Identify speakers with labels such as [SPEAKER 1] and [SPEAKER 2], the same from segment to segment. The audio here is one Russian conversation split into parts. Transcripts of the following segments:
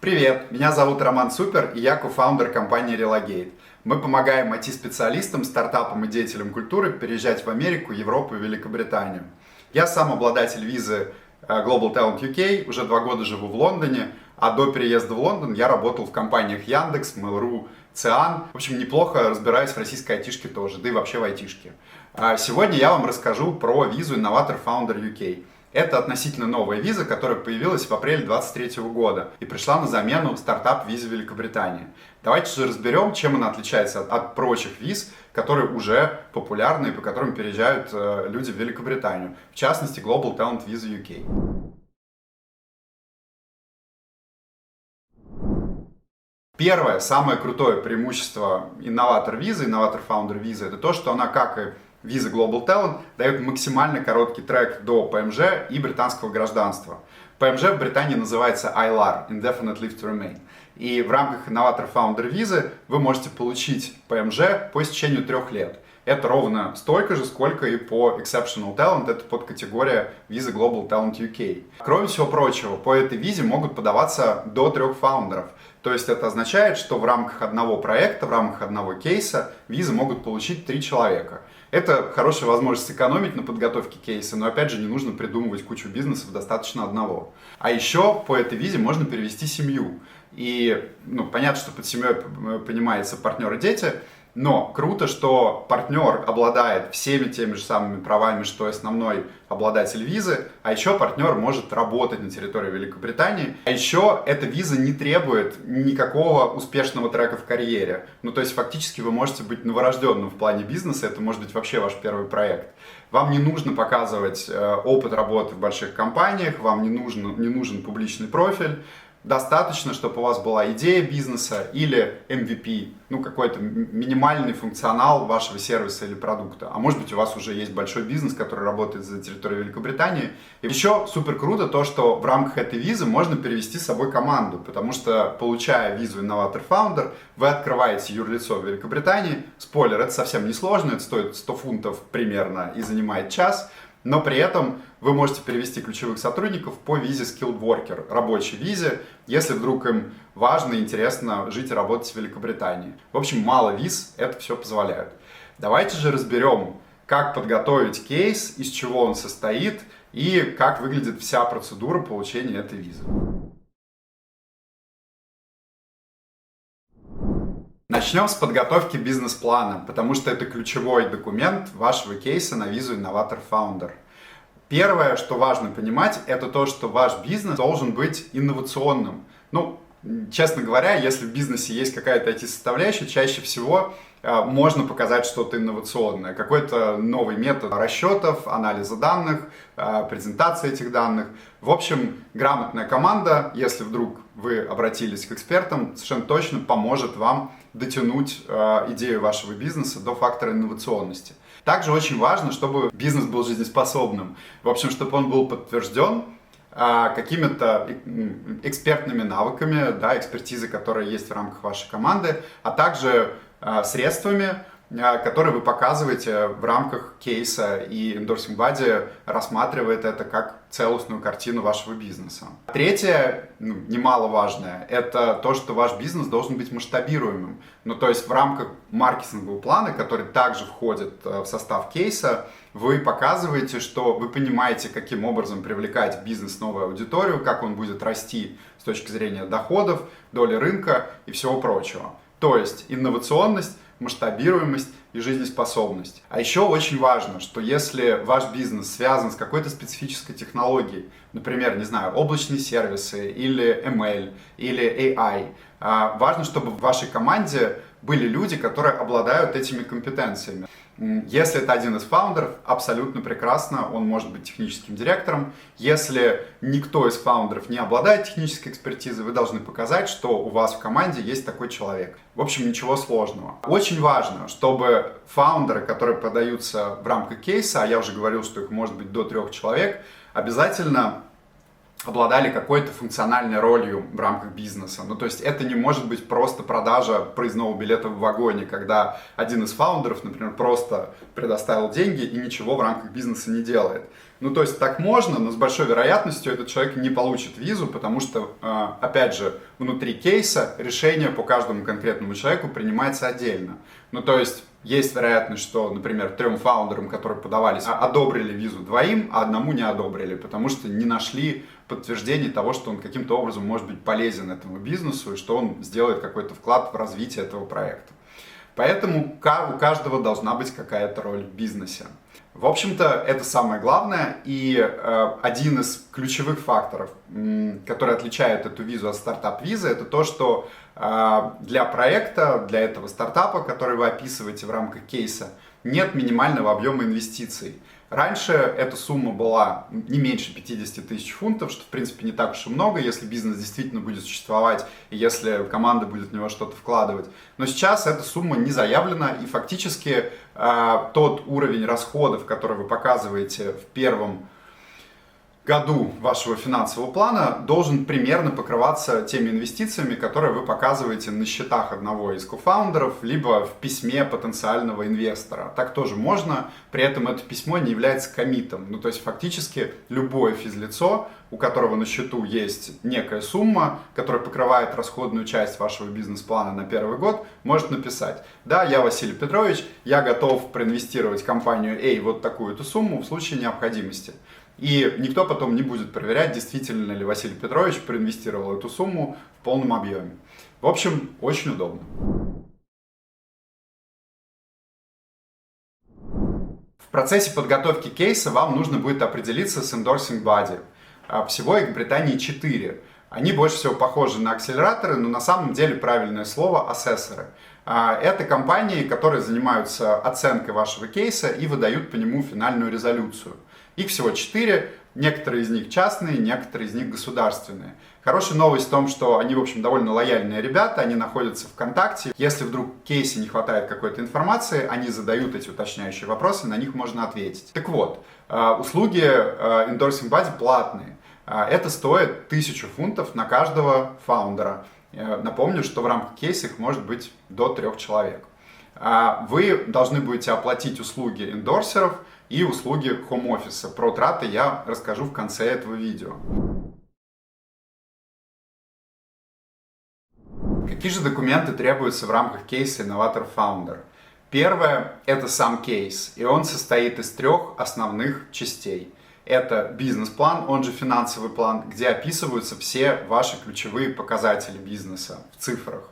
[SPEAKER 1] Привет, меня зовут Роман Супер, и я кофаундер компании Relocate. Мы помогаем IT-специалистам, стартапам и деятелям культуры переезжать в Америку, Европу и Великобританию. Я сам обладатель визы Global Talent UK, уже 2 года живу в Лондоне, а до переезда в Лондон я работал в компаниях Яндекс, Mail.ru, Циан. В общем, неплохо разбираюсь в российской айтишке тоже, да и вообще в айтишке. Сегодня я вам расскажу про визу Innovator Founder UK. Это относительно новая виза, которая появилась в апреле 2023 года и пришла на замену стартап-визе Великобритании. Давайте же разберем, чем она отличается от прочих виз, которые уже популярны и по которым переезжают люди в Великобританию. В частности, Global Talent Visa UK. Первое, самое крутое преимущество инноватор визы, инноватор фаундер визы, это то, что она, как и виза Global Talent, дает максимально короткий трек до ПМЖ и британского гражданства. ПМЖ в Британии называется ILR, Indefinite Leave to Remain. И в рамках инноватор фаундер визы вы можете получить ПМЖ по истечению 3 лет. Это ровно столько же, сколько и по Exceptional Talent, это подкатегория визы Global Talent UK. Кроме всего прочего, по этой визе могут подаваться до 3 фаундеров. То есть это означает, что в рамках одного проекта, в рамках одного кейса визы могут получить 3 человека. Это хорошая возможность сэкономить на подготовке кейса, но опять же не нужно придумывать кучу бизнесов, достаточно одного. А еще по этой визе можно перевести семью. И понятно, что под семьей понимается партнер и дети, но круто, что партнер обладает всеми теми же самыми правами, что и основной обладатель визы, а еще партнер может работать на территории Великобритании. А еще эта виза не требует никакого успешного трека в карьере. То есть фактически вы можете быть новорожденным в плане бизнеса, это может быть вообще ваш первый проект. Вам не нужно показывать опыт работы в больших компаниях, вам не нужен публичный профиль. Достаточно, чтобы у вас была идея бизнеса или MVP, какой-то минимальный функционал вашего сервиса или продукта. А может быть, у вас уже есть большой бизнес, который работает за территорией Великобритании. И еще супер круто то, что в рамках этой визы можно перевести с собой команду, потому что, получая визу Innovator Founder, вы открываете юрлицо в Великобритании. Спойлер, это совсем не сложно, это стоит 100 фунтов примерно и занимает час. Но при этом вы можете перевести ключевых сотрудников по визе Skilled Worker, рабочей визе, если вдруг им важно и интересно жить и работать в Великобритании. В общем, мало виз это все позволяет. Давайте же разберем, как подготовить кейс, из чего он состоит и как выглядит вся процедура получения этой визы. Начнем с подготовки бизнес-плана, потому что это ключевой документ вашего кейса на визу Innovator Founder. Первое, что важно понимать, это то, что ваш бизнес должен быть инновационным. Честно говоря, если в бизнесе есть какая-то IT-составляющая, чаще всего можно показать что-то инновационное. Какой-то новый метод расчетов, анализа данных, презентации этих данных. В общем, грамотная команда, если вдруг вы обратились к экспертам, совершенно точно поможет вам дотянуть идею вашего бизнеса до фактора инновационности. Также очень важно, чтобы бизнес был жизнеспособным. В общем, чтобы он был подтвержден какими-то экспертными навыками, экспертизой, которая есть в рамках вашей команды, а также средствами, которые вы показываете в рамках кейса, и Endorsing Body рассматривает это как целостную картину вашего бизнеса. Третье, немаловажное, это то, что ваш бизнес должен быть масштабируемым. То есть в рамках маркетингового плана, который также входит в состав кейса, вы показываете, что вы понимаете, каким образом привлекать в бизнес новую аудиторию, как он будет расти с точки зрения доходов, доли рынка и всего прочего. То есть инновационность, масштабируемость и жизнеспособность. А еще очень важно, что если ваш бизнес связан с какой-то специфической технологией, например, облачные сервисы или ML или AI, важно, чтобы в вашей команде были люди, которые обладают этими компетенциями. Если это один из фаундеров, абсолютно прекрасно, он может быть техническим директором. Если никто из фаундеров не обладает технической экспертизой, вы должны показать, что у вас в команде есть такой человек. В общем, ничего сложного. Очень важно, чтобы фаундеры, которые подаются в рамках кейса, а я уже говорил, что их может быть до 3 человек, обязательно обладали какой-то функциональной ролью в рамках бизнеса. Ну, то есть это не может быть просто продажа проездного билета в вагоне, когда один из фаундеров, например, просто предоставил деньги и ничего в рамках бизнеса не делает. Ну, то есть так можно, но с большой вероятностью этот человек не получит визу, потому что, опять же, внутри кейса решение по каждому конкретному человеку принимается отдельно. Ну, то есть вероятность, что, например, 3 фаундерам, которые подавались, одобрили визу 2, а 1 не одобрили, потому что не нашли подтверждение того, что он каким-то образом может быть полезен этому бизнесу и что он сделает какой-то вклад в развитие этого проекта. Поэтому у каждого должна быть какая-то роль в бизнесе. В общем-то, это самое главное, и один из ключевых факторов, который отличает эту визу от стартап-визы, это то, что для проекта, для этого стартапа, который вы описываете в рамках кейса, нет минимального объема инвестиций. Раньше эта сумма была не меньше 50 тысяч фунтов, что в принципе не так уж и много, если бизнес действительно будет существовать и если команда будет в него что-то вкладывать. Но сейчас эта сумма не заявлена, и фактически тот уровень расходов, который вы показываете в первом году вашего финансового плана, должен примерно покрываться теми инвестициями, которые вы показываете на счетах одного из кофаундеров, либо в письме потенциального инвестора. Так тоже можно, при этом это письмо не является коммитом. Ну, то есть фактически любое физлицо, у которого на счету есть некая сумма, которая покрывает расходную часть вашего бизнес-плана на первый год, может написать: да, я Василий Петрович, я готов проинвестировать в компанию A вот такую-то сумму в случае необходимости. И никто потом не будет проверять, действительно ли Василий Петрович проинвестировал эту сумму в полном объеме. В общем, очень удобно. В процессе подготовки кейса вам нужно будет определиться с endorsing body. Всего их в Британии 4. Они больше всего похожи на акселераторы, но на самом деле правильное слово — ассессоры. Это компании, которые занимаются оценкой вашего кейса и выдают по нему финальную резолюцию. Их всего 4, некоторые из них частные, некоторые из них государственные. Хорошая новость в том, что они, в общем, довольно лояльные ребята, они находятся в контакте. Если вдруг в кейсе не хватает какой-то информации, они задают эти уточняющие вопросы, на них можно ответить. Так вот, услуги Endorsing Body платные. Это стоит 1000 фунтов на каждого фаундера. Напомню, что в рамках кейса их может быть до 3 человек. Вы должны будете оплатить услуги эндорсеров и услуги хоум-офиса. Про траты я расскажу в конце этого видео. Какие же документы требуются в рамках кейса Innovator Founder? Первое – это сам кейс, и он состоит из 3 основных частей. Это бизнес-план, он же финансовый план, где описываются все ваши ключевые показатели бизнеса в цифрах.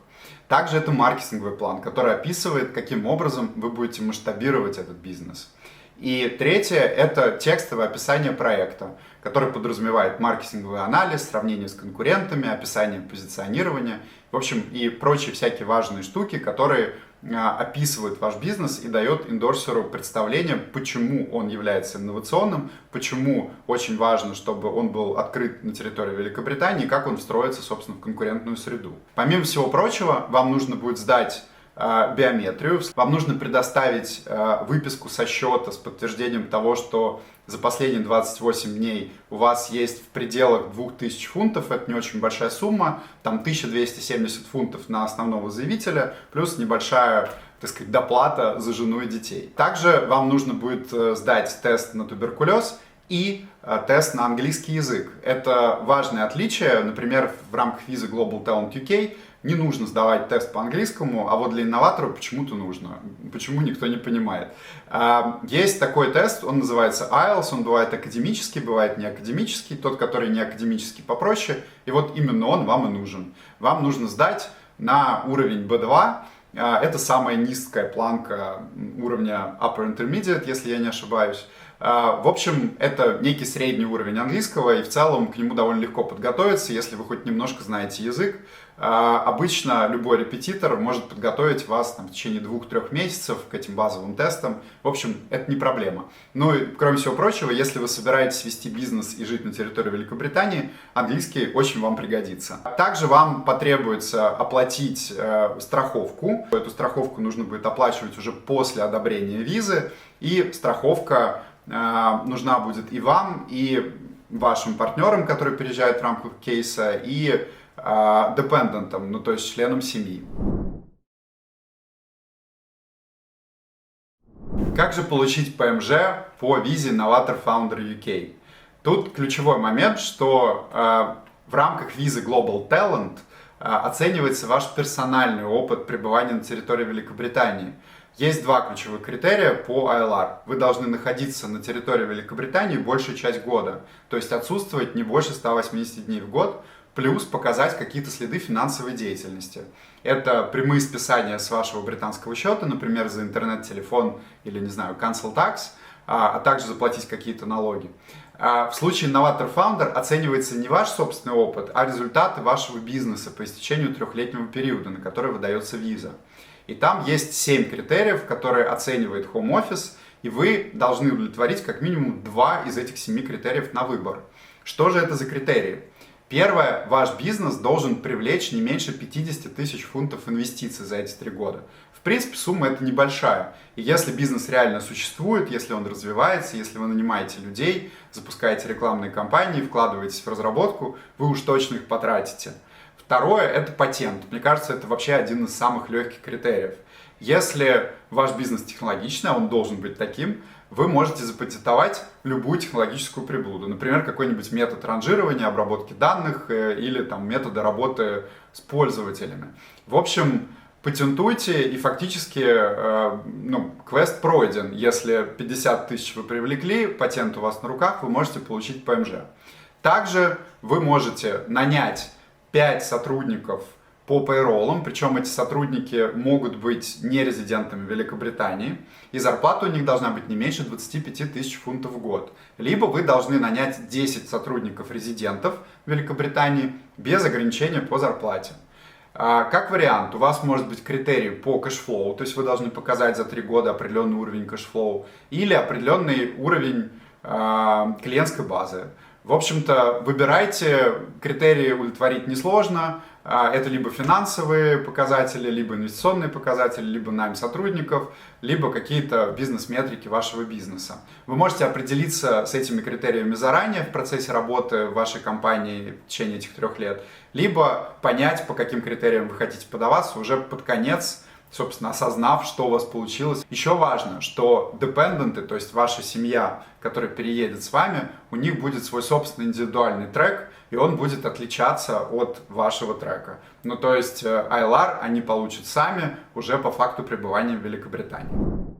[SPEAKER 1] Также это маркетинговый план, который описывает, каким образом вы будете масштабировать этот бизнес. И третье – это текстовое описание проекта, который подразумевает маркетинговый анализ, сравнение с конкурентами, описание позиционирования, в общем, и прочие всякие важные штуки, которые описывают ваш бизнес и дает эндорсеру представление, почему он является инновационным, почему очень важно, чтобы он был открыт на территории Великобритании, и как он встроится, собственно, в конкурентную среду. Помимо всего прочего, вам нужно будет сдать биометрию, вам нужно предоставить выписку со счета с подтверждением того, что за последние 28 дней у вас есть в пределах 2000 фунтов, это не очень большая сумма, там 1270 фунтов на основного заявителя, плюс небольшая, так сказать, доплата за жену и детей. Также вам нужно будет сдать тест на туберкулез и тест на английский язык. Это важное отличие, например, в рамках визы Global Talent UK не нужно сдавать тест по английскому, а вот для инноватора почему-то нужно. Почему, никто не понимает. Есть такой тест, он называется IELTS, он бывает академический, бывает неакадемический, тот, который не академический, попроще, и вот именно он вам и нужен. Вам нужно сдать на уровень B2, это самая низкая планка уровня Upper Intermediate, если я не ошибаюсь. В общем, это некий средний уровень английского, и в целом к нему довольно легко подготовиться, если вы хоть немножко знаете язык. Обычно любой репетитор может подготовить вас в течение 2-3 месяцев к этим базовым тестам. В общем, это не проблема. Ну и, кроме всего прочего, если вы собираетесь вести бизнес и жить на территории Великобритании, английский очень вам пригодится. Также вам потребуется оплатить страховку. Эту страховку нужно будет оплачивать уже после одобрения визы, и страховка нужна будет и вам, и вашим партнерам, которые переезжают в рамках кейса, и депендентам, ну то есть членам семьи. Как же получить ПМЖ по визе Novator Founder UK? Тут ключевой момент, что в рамках визы Global Talent оценивается ваш персональный опыт пребывания на территории Великобритании. Есть два ключевых критерия по ILR. Вы должны находиться на территории Великобритании большую часть года, то есть отсутствовать не больше 180 дней в год, плюс показать какие-то следы финансовой деятельности. Это прямые списания с вашего британского счета, например, за интернет, телефон или, не знаю, cancel tax, а также заплатить какие-то налоги. В случае Novator Founder оценивается не ваш собственный опыт, а результаты вашего бизнеса по истечению 3-летнего периода, на который выдается виза. И там есть 7 критериев, которые оценивает Home Office, и вы должны удовлетворить как минимум 2 из этих 7 критериев на выбор. Что же это за критерии? Первое, ваш бизнес должен привлечь не меньше 50 тысяч фунтов инвестиций за эти 3 года. В принципе, сумма это небольшая. И если бизнес реально существует, если он развивается, если вы нанимаете людей, запускаете рекламные кампании, вкладываетесь в разработку, вы уж точно их потратите. Второе – это патент. Мне кажется, это вообще один из самых легких критериев. Если ваш бизнес технологичный, а он должен быть таким, вы можете запатентовать любую технологическую приблуду. Например, какой-нибудь метод ранжирования, обработки данных или там, методы работы с пользователями. В общем, патентуйте, и фактически квест пройден. Если 50 тысяч вы привлекли, патент у вас на руках, вы можете получить ПМЖ. Также вы можете нанять 5 сотрудников по пейроллам, причем эти сотрудники могут быть не резидентами Великобритании, и зарплата у них должна быть не меньше 25 тысяч фунтов в год. Либо вы должны нанять 10 сотрудников-резидентов Великобритании без ограничения по зарплате. Как вариант, у вас может быть критерий по кэшфлоу, то есть вы должны показать за 3 года определенный уровень кэшфлоу или определенный уровень клиентской базы. В общем-то, выбирайте, критерии удовлетворить несложно. Это либо финансовые показатели, либо инвестиционные показатели, либо найм сотрудников, либо какие-то бизнес-метрики вашего бизнеса. Вы можете определиться с этими критериями заранее в процессе работы в вашей компании в течение этих 3 лет, либо понять, по каким критериям вы хотите подаваться уже под конец, собственно, осознав, что у вас получилось. Еще важно, что депенденты, то есть ваша семья, которая переедет с вами, у них будет свой собственный индивидуальный трек, и он будет отличаться от вашего трека. Ну, то есть ILR они получат сами уже по факту пребывания в Великобритании.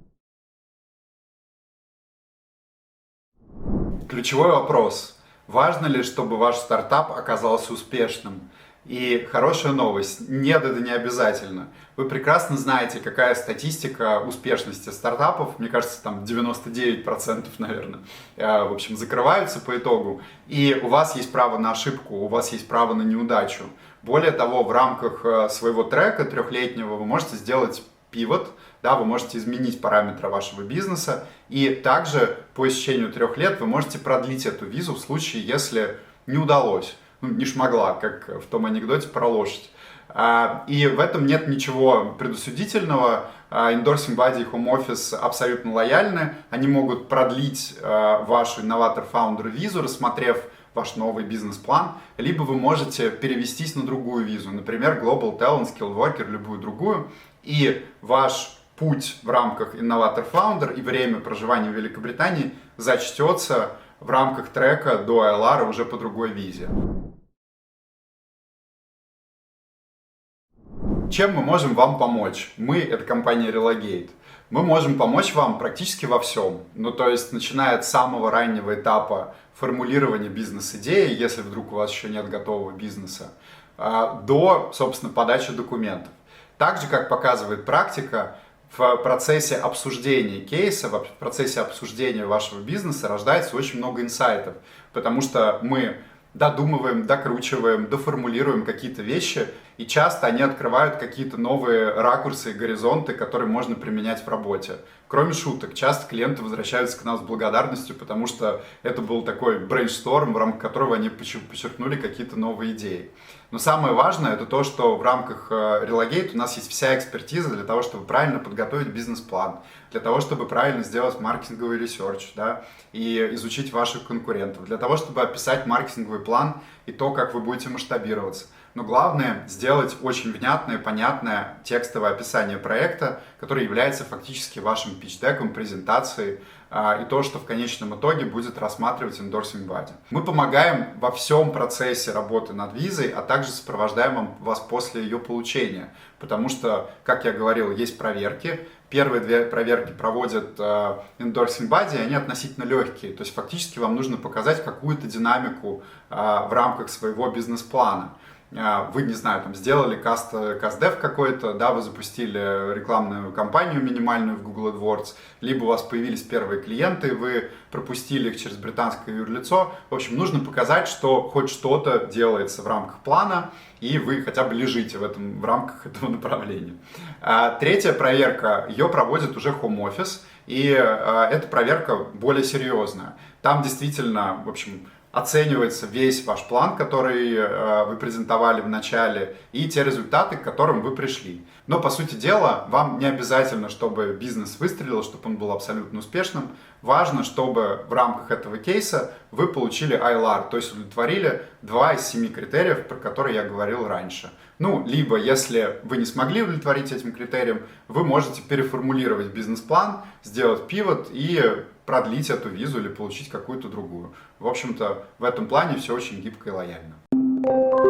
[SPEAKER 1] Ключевой вопрос. Важно ли, чтобы ваш стартап оказался успешным? И хорошая новость, нет, это не обязательно. Вы прекрасно знаете, какая статистика успешности стартапов, мне кажется, там 99%, наверное, в общем, закрываются по итогу. И у вас есть право на ошибку, у вас есть право на неудачу. Более того, в рамках своего трека 3-летнего вы можете сделать пивот, да, вы можете изменить параметры вашего бизнеса, и также по истечению 3 лет вы можете продлить эту визу в случае, если не удалось. Не шмогла, как в том анекдоте про лошадь. И в этом нет ничего предосудительного. Endorsing Body и Home Office абсолютно лояльны. Они могут продлить вашу Novator Founder визу, рассмотрев ваш новый бизнес-план, либо вы можете перевестись на другую визу, например, Global Talent, Skilled Worker, любую другую, и ваш путь в рамках Novator Founder и время проживания в Великобритании зачтется в рамках трека до ILR уже по другой визе. Чем мы можем вам помочь? Мы — это компания Relocate. Мы можем помочь вам практически во всем. Ну, то есть, начиная от самого раннего этапа формулирования бизнес-идеи, если вдруг у вас еще нет готового бизнеса, до, собственно, подачи документов. Так же, как показывает практика, в процессе обсуждения кейса, в процессе обсуждения вашего бизнеса рождается очень много инсайтов, потому что мы додумываем, докручиваем, доформулируем какие-то вещи, и часто они открывают какие-то новые ракурсы и горизонты, которые можно применять в работе. Кроме шуток, часто клиенты возвращаются к нам с благодарностью, потому что это был такой брейншторм, в рамках которого они подчеркнули какие-то новые идеи. Но самое важное это то, что в рамках Relocate у нас есть вся экспертиза для того, чтобы правильно подготовить бизнес-план, для того, чтобы правильно сделать маркетинговый ресерч, да, и изучить ваших конкурентов, для того, чтобы описать маркетинговый план и то, как вы будете масштабироваться. Но главное сделать очень внятное, понятное текстовое описание проекта, которое является фактически вашим питч-деком, презентацией, и то, что в конечном итоге будет рассматривать endorsing body. Мы помогаем во всем процессе работы над визой, а также сопровождаем вас после ее получения. Потому что, как я говорил, есть проверки. Первые две проверки проводят endorsing body, они относительно легкие. То есть фактически вам нужно показать какую-то динамику в рамках своего бизнес-плана. Вы, не знаю, там сделали каст-дев какой-то, да, вы запустили рекламную кампанию минимальную в Google AdWords, либо у вас появились первые клиенты, вы пропустили их через британское юрлицо. В общем, нужно показать, что хоть что-то делается в рамках плана, и вы хотя бы лежите в рамках этого направления. Третья проверка, ее проводит уже Home Office, и эта проверка более серьезная. Там действительно, в общем, оценивается весь ваш план, который вы презентовали в начале, и те результаты, к которым вы пришли. Но, по сути дела, вам не обязательно, чтобы бизнес выстрелил, чтобы он был абсолютно успешным. Важно, чтобы в рамках этого кейса вы получили ILR, то есть удовлетворили 2 из 7 критериев, про которые я говорил раньше. Ну, либо, если вы не смогли удовлетворить этим критериям, вы можете переформулировать бизнес-план, сделать пивот и продлить эту визу или получить какую-то другую. В общем-то, в этом плане все очень гибко и лояльно.